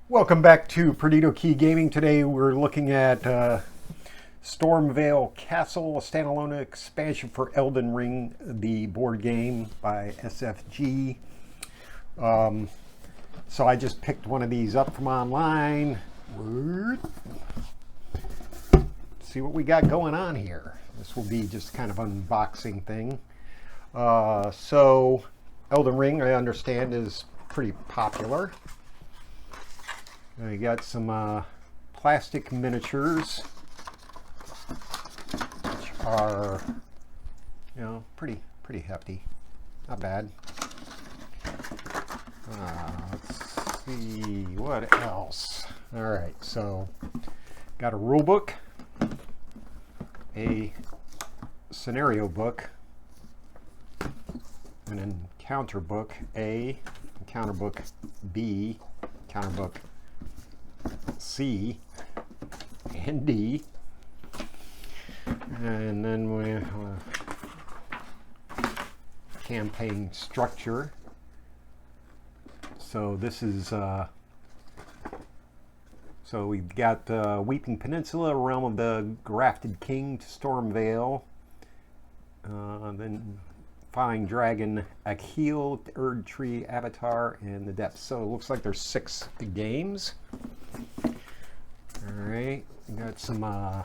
Welcome back to Perdido Key Gaming. Today we're looking at Stormveil Castle, a standalone expansion for Elden Ring, the board game by SFG. So I just picked one of these up from online. See what we got going on here. This will be just kind of unboxing thing. So Elden Ring, I understand, is pretty popular. We got some plastic miniatures, which are, pretty hefty. Not bad. Let's see what else. All right, so got a rule book, a scenario book, an encounter book A, encounter book B, encounter book C and D, and then we have campaign structure. So this is so we've got Weeping Peninsula, Realm of the Grafted King to Stormveil, then Flying Dragon, Akhil, Erd Tree, Avatar, and the Depths. So it looks like there's 6 games. All right, we got some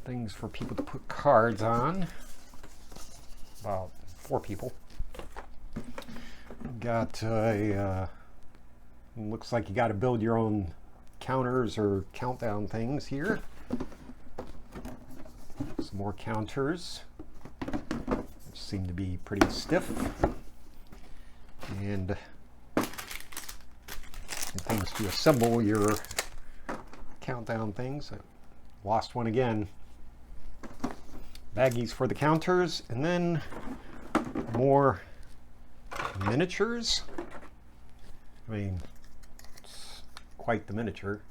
things for people to put cards on. About 4 people. Got a looks like you got to build your own counters or countdown things here. Some more counters, which seem to be pretty stiff, and things to assemble your countdown things. I lost one again. Baggies for the counters, and then more miniatures. I mean, it's quite the miniature.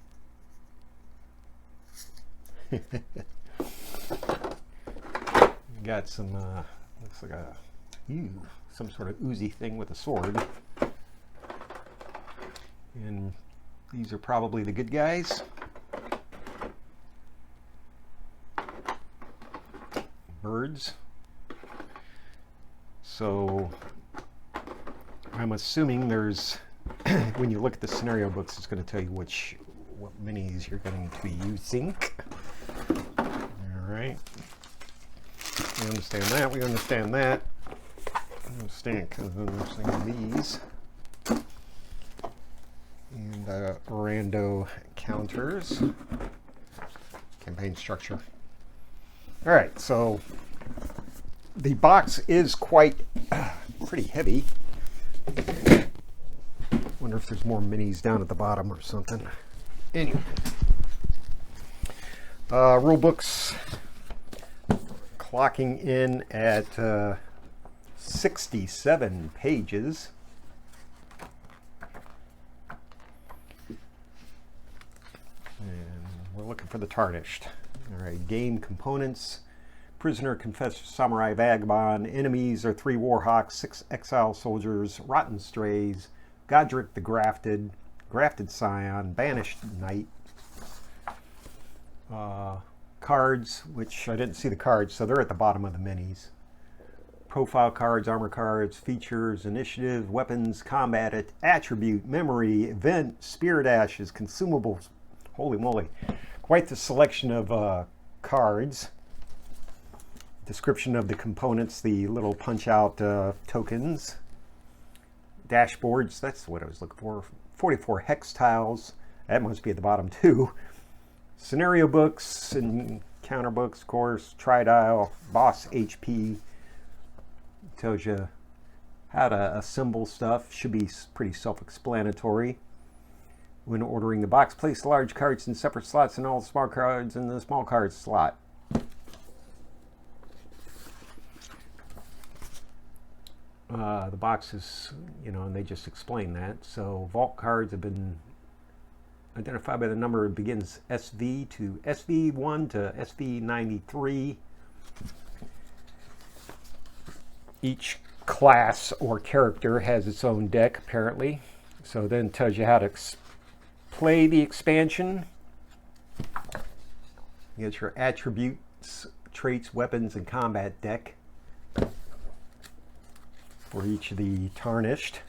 Got some looks like some sort of oozy thing with a sword, and these are probably the good guys. Birds. So I'm assuming there's when you look at the scenario books, it's going to tell you what minis you're going to be using. All right. We understand that. We understand that. I understand because I'm understanding these. And rando counters. Campaign structure. All right, so the box is quite pretty heavy. Wonder if there's more minis down at the bottom or something. Anyway, rule books clocking in at 67 pages. And we're looking for the tarnished. All right, game components: prisoner, confessor, samurai, vagabond. Enemies are 3 warhawks, 6 exile soldiers, rotten strays, Godric the grafted, grafted scion, banished knight. Cards, which I didn't see the cards, so they're at the bottom of the minis. Profile cards, armor cards, features, initiative, weapons, combat, attribute, memory, event, spirit ashes, consumables. Holy moly. Quite the selection of cards. Description of the components, the little punch-out tokens. Dashboards, that's what I was looking for. 44 hex tiles. That must be at the bottom too. Scenario books and counter books, of course. Tri-dial, boss HP. Tells you how to assemble stuff. Should be pretty self-explanatory. When ordering the box, place large cards in separate slots and all the small cards in the small cards slot. The boxes, and they just explain that. So vault cards have been identified by the number that begins SV to SV1 to SV93. Each class or character has its own deck, apparently. So then it tells you how to play the expansion. You get your attributes, traits, weapons, and combat deck for each of the tarnished.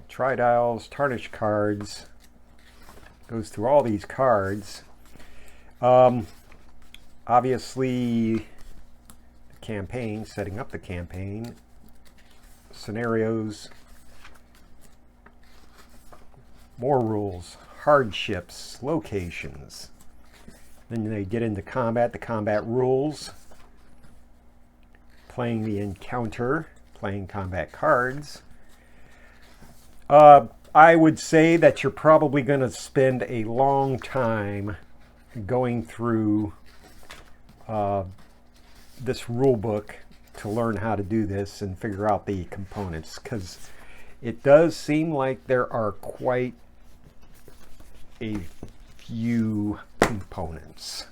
Tridials, tarnished cards. Goes through all these cards. Obviously, the campaign, setting up the campaign, scenarios, more rules, hardships, locations. Then they get into combat, the combat rules, playing the encounter, playing combat cards. I would say that you're probably going to spend a long time going through this rule book to learn how to do this and figure out the components, because it does seem like there are quite a few components.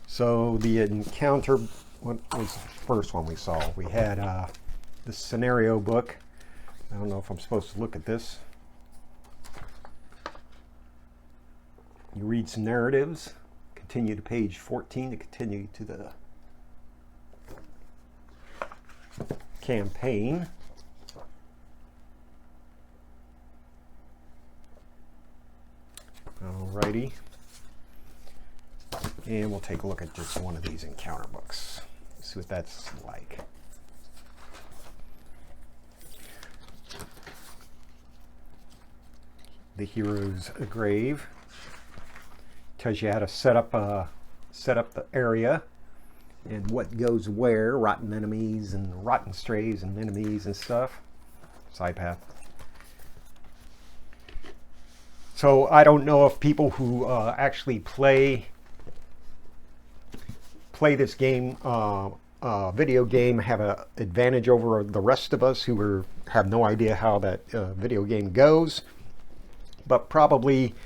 So the encounter, what was the first one we saw? We had the scenario book. I don't know if I'm supposed to look at this. You read some narratives, continue to page 14 to continue to the campaign. Alrighty. And we'll take a look at just one of these encounter books. See what that's like. The hero's grave tells you how to set up the area and what goes where, rotten enemies and rotten strays and enemies and stuff. Side path. So I don't know if people who actually play this game, video game, have an advantage over the rest of us who have no idea how that video game goes. But probably,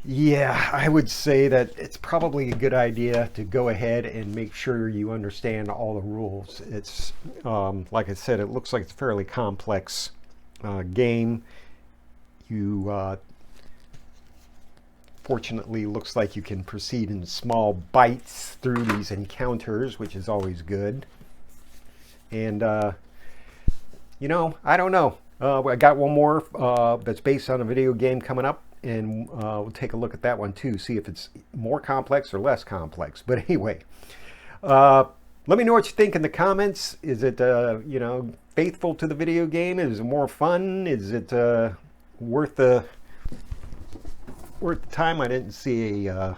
yeah, I would say that it's probably a good idea to go ahead and make sure you understand all the rules. It's, like I said, it looks like it's a fairly complex game. You, fortunately, looks like you can proceed in small bites through these encounters, which is always good. And, you know, I don't know. I got one more that's based on a video game coming up, and we'll take a look at that one too, see if it's more complex or less complex. But anyway, let me know what you think in the comments. Is it, you know, faithful to the video game? Is it more fun? Is it worth the time? I didn't see a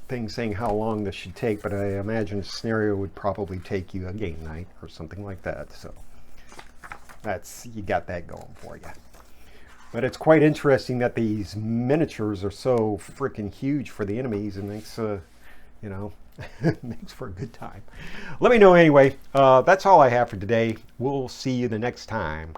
thing saying how long this should take, but I imagine a scenario would probably take you a game night or something like that. So you got that going for you. But it's quite interesting that these miniatures are so freaking huge for the enemies, and makes you know, makes for a good time. Let me know anyway. That's all I have for today. We'll see you the next time.